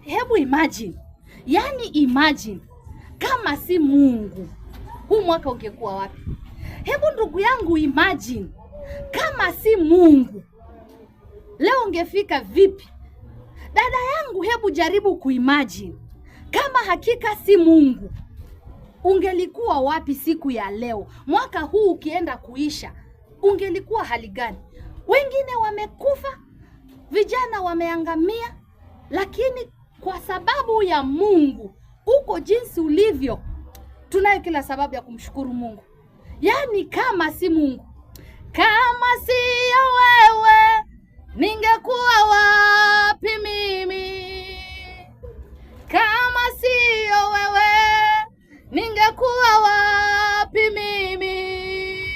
Hebu imagine. Yaani imagine kama si Mungu, huu mwaka ungekuwa wapi? Hebu ndugu yangu imagine kama si Mungu, leo ungefika vipi? Dada yangu, hebu jaribu kuimagine kama hakika si Mungu, ungelikuwa wapi siku ya leo? Mwaka huu ukienda kuisha, ungelikuwa hali gani? Wengine wamekufa, vijana wameangamia, lakini kwa sababu ya Mungu uko jinsi ulivyo, tunayo kila sababu ya kumshukuru Mungu. Yaani kama si Mungu, kama siyo wewe, ningekuwa wapi mimi? Kama siyo wewe, ningekuwa wapi mimi?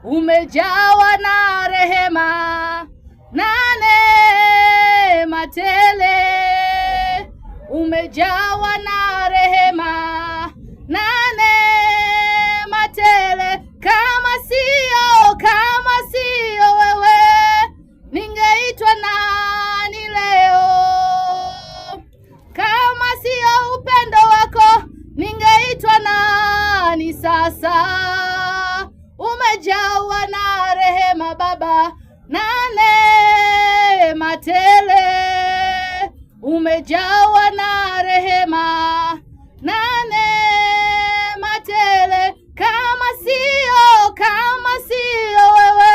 Umejawa na rehema na neema tele, umejawa na rehema na neema tele. Kama siyo wewe, ningeitwa nani leo? Kama siyo upendo wako, ningeitwa nani sasa? Umejawa na rehema Baba na neema tele, umejawa na rehema na neema tele. Kama siyo wewe,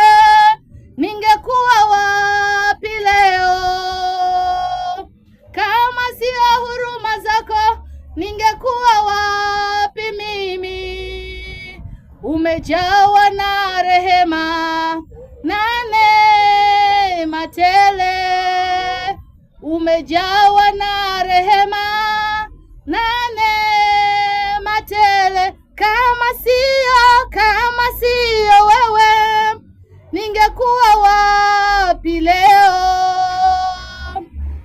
ningekuwa wapi leo? Kama siyo huruma zako, ningekuwa wapi mimi? Umejawa na rehema na neema tele, umejawa na rehema na neema tele. Kama siyo wewe, ningekuwa wapi leo?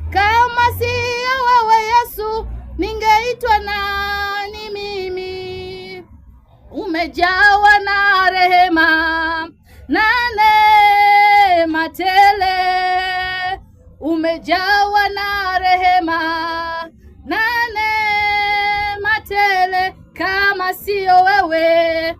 Kama siyo wewe Yesu, ningeitwa nani mimi? Umejawa na rehema na neema tele, umejawa na rehema na neema tele. Kama siyo wewe,